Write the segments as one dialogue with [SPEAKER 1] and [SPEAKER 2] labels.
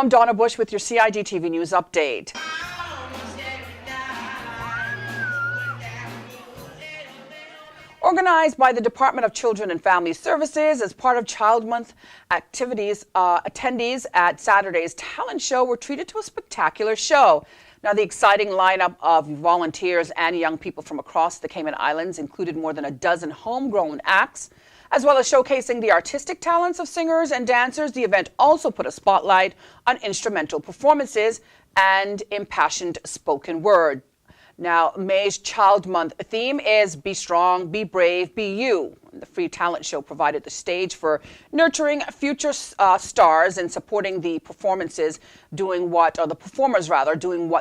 [SPEAKER 1] I'm Donna Bush with your CIGTV News Update. Organized by the Department of Children and Family Services as part of Child Month activities, attendees at Saturday's talent show were treated to a spectacular show. Now, the exciting lineup of volunteers and young people from across the Cayman Islands included more than a dozen homegrown acts. As well as showcasing the artistic talents of singers and dancers, the event also put a spotlight on instrumental performances and impassioned spoken word. Now, May's Child Month theme is Be Strong, Be Brave, Be You. The free talent show provided the stage for nurturing future stars and supporting the performers doing what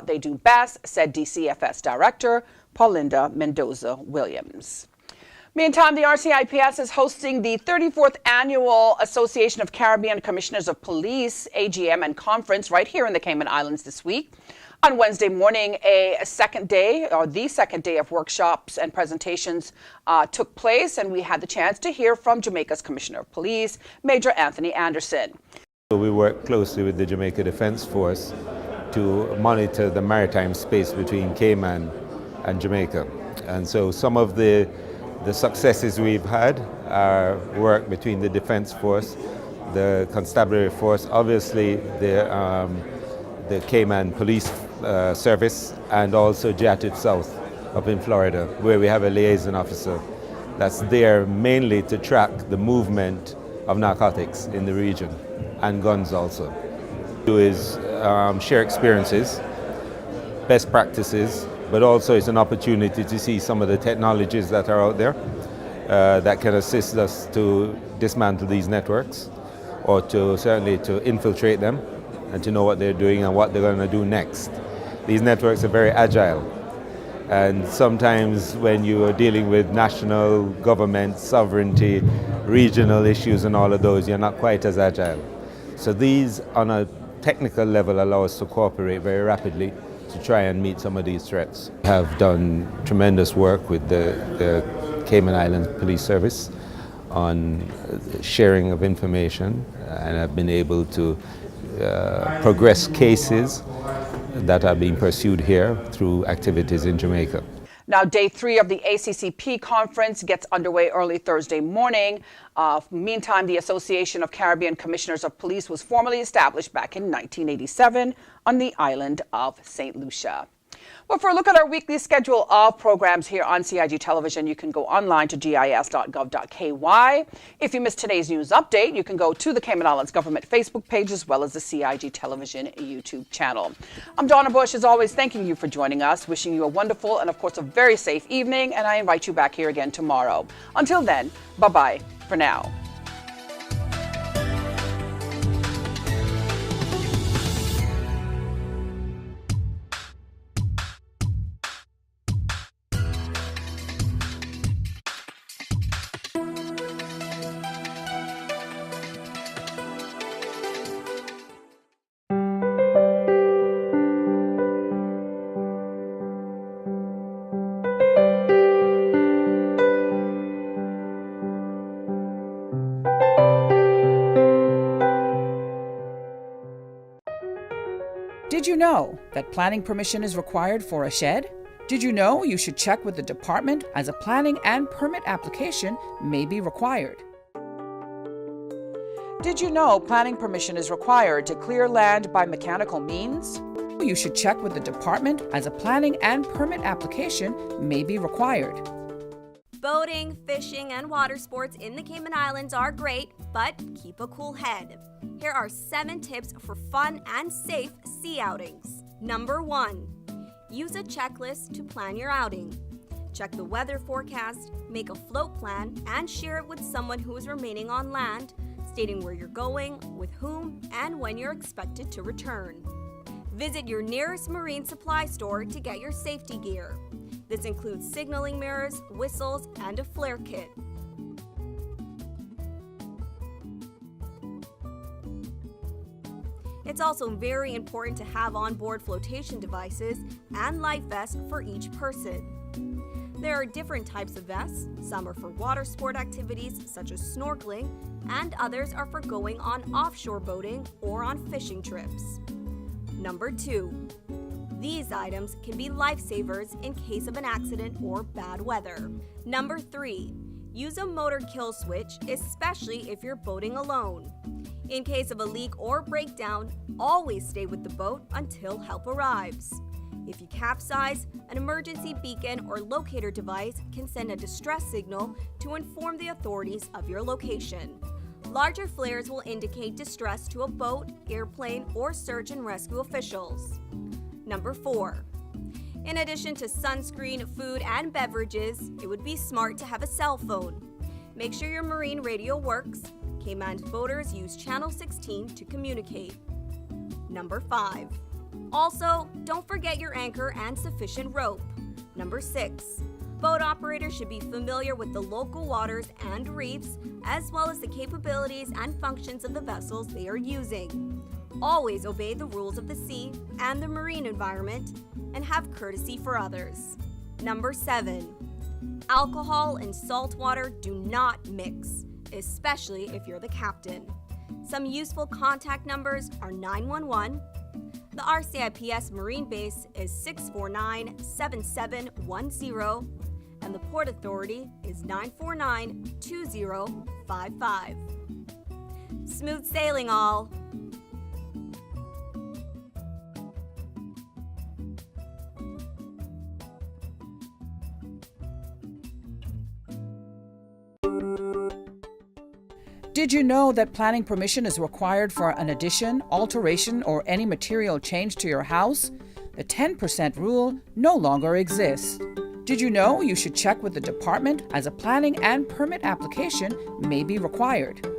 [SPEAKER 1] they do best, said DCFS Director Paulinda Mendoza-Williams. Meantime, the RCIPS is hosting the 34th Annual Association of Caribbean Commissioners of Police, AGM, and conference right here in the Cayman Islands this week. On Wednesday morning, the second day of workshops and presentations took place, and we had the chance to hear from Jamaica's Commissioner of Police, Major Anthony Anderson.
[SPEAKER 2] We work closely with the Jamaica Defense Force to monitor the maritime space between Cayman and Jamaica. And so some of the successes we've had are work between the Defense Force, the Constabulary Force, obviously the Cayman Police Service, and also JATID South up in Florida, where we have a liaison officer that's there mainly to track the movement of narcotics in the region, and guns also. Do is share experiences, best practices, but also it's an opportunity to see some of the technologies that are out there that can assist us to dismantle these networks, or certainly to infiltrate them and to know what they're doing and what they're going to do next. These networks are very agile, and sometimes when you are dealing with national government, sovereignty, regional issues and all of those, you're not quite as agile. So these, on a technical level, allow us to cooperate very rapidly to try and meet some of these threats. We have done tremendous work with the Cayman Islands Police Service on sharing of information, and have been able to progress cases that are being pursued here through activities in Jamaica.
[SPEAKER 1] Now, day 3 of the ACCP conference gets underway early Thursday morning. Meantime, the Association of Caribbean Commissioners of Police was formally established back in 1987 on the island of St. Lucia. Well, for a look at our weekly schedule of programs here on CIG Television, you can go online to gis.gov.ky. If you missed today's news update, you can go to the Cayman Islands Government Facebook page as well as the CIG Television YouTube channel. I'm Donna Bush, as always, thanking you for joining us, wishing you a wonderful and, of course, a very safe evening, and I invite you back here again tomorrow. Until then, bye-bye for now. Did you know that planning permission is required for a shed? Did you know you should check with the department as a planning and permit application may be required? Did you know planning permission is required to clear land by mechanical means? You should check with the department as a planning and permit application may be required.
[SPEAKER 3] Boating, fishing, and water sports in the Cayman Islands are great, but keep a cool head. Here are 7 tips for fun and safe sea outings. Number 1, use a checklist to plan your outing. Check the weather forecast, make a float plan, and share it with someone who is remaining on land, stating where you're going, with whom, and when you're expected to return. Visit your nearest marine supply store to get your safety gear. This includes signaling mirrors, whistles, and a flare kit. It's also very important to have onboard flotation devices and life vests for each person. There are different types of vests. Some are for water sport activities such as snorkeling, and others are for going on offshore boating or on fishing trips. Number 2. These items can be lifesavers in case of an accident or bad weather. Number 3. Use a motor kill switch, especially if you're boating alone. In case of a leak or breakdown, always stay with the boat until help arrives. If you capsize, an emergency beacon or locator device can send a distress signal to inform the authorities of your location. Larger flares will indicate distress to a boat, airplane, or search and rescue officials. Number 4. In addition to sunscreen, food, and beverages, it would be smart to have a cell phone. Make sure your marine radio works. Cayman boaters use Channel 16 to communicate. Number 5. Also, don't forget your anchor and sufficient rope. Number 6. Boat operators should be familiar with the local waters and reefs, as well as the capabilities and functions of the vessels they are using. Always obey the rules of the sea and the marine environment, and have courtesy for others. Number 7. Alcohol and salt water do not mix, especially if you're the captain. Some useful contact numbers are 911. The RCIPS Marine Base is 649-7710, and the Port Authority is 949-2055. Smooth sailing, all!
[SPEAKER 1] Did you know that planning permission is required for an addition, alteration, or any material change to your house? The 10% rule no longer exists. Did you know you should check with the department, as a planning and permit application may be required?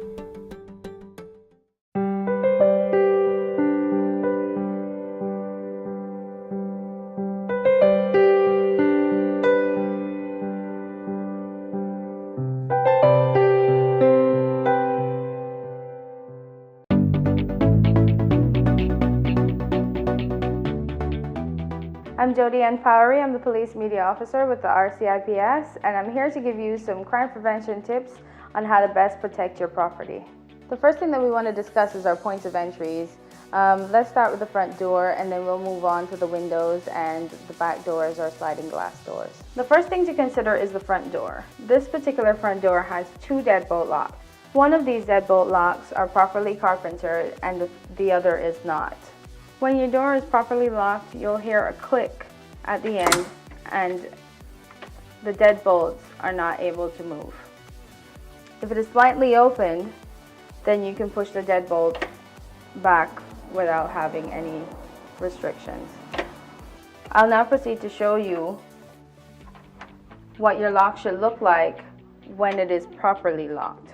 [SPEAKER 4] I'm Jody Ann Powery. I'm the Police Media Officer with the RCIPS, and I'm here to give you some crime prevention tips on how to best protect your property. The first thing that we want to discuss is our points of entries. Let's start with the front door, and then we'll move on to the windows and the back doors or sliding glass doors. The first thing to consider is the front door. This particular front door has 2 deadbolt locks. One of these deadbolt locks are properly carpentered and the other is not. When your door is properly locked, you'll hear a click at the end and the deadbolts are not able to move. If it is slightly opened, then you can push the deadbolt back without having any restrictions. I'll now proceed to show you what your lock should look like when it is properly locked.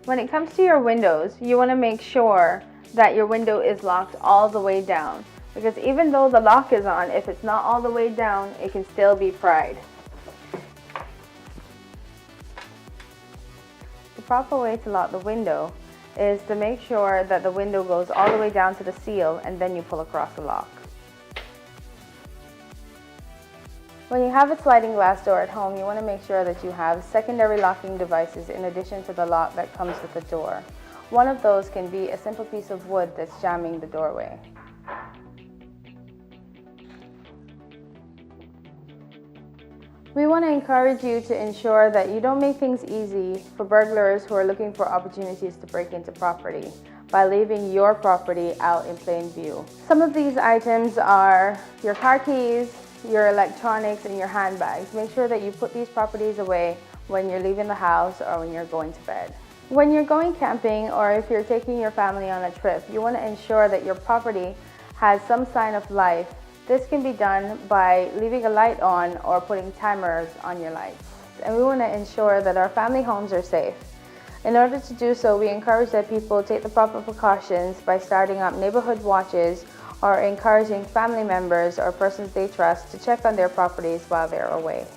[SPEAKER 4] When it comes to your windows, you want to make sure that your window is locked all the way down, because even though the lock is on, if it's not all the way down, it can still be pried. The proper way to lock the window is to make sure that the window goes all the way down to the seal and then you pull across the lock. When you have a sliding glass door at home, you want to make sure that you have secondary locking devices in addition to the lock that comes with the door. One of those can be a simple piece of wood that's jamming the doorway. We want to encourage you to ensure that you don't make things easy for burglars who are looking for opportunities to break into property by leaving your property out in plain view. Some of these items are your car keys, your electronics, and your handbags. Make sure that you put these properties away when you're leaving the house or when you're going to bed. When you're going camping or if you're taking your family on a trip, you want to ensure that your property has some sign of life. This can be done by leaving a light on or putting timers on your lights. And we want to ensure that our family homes are safe. In order to do so, we encourage that people take the proper precautions by starting up neighborhood watches or encouraging family members or persons they trust to check on their properties while they're away.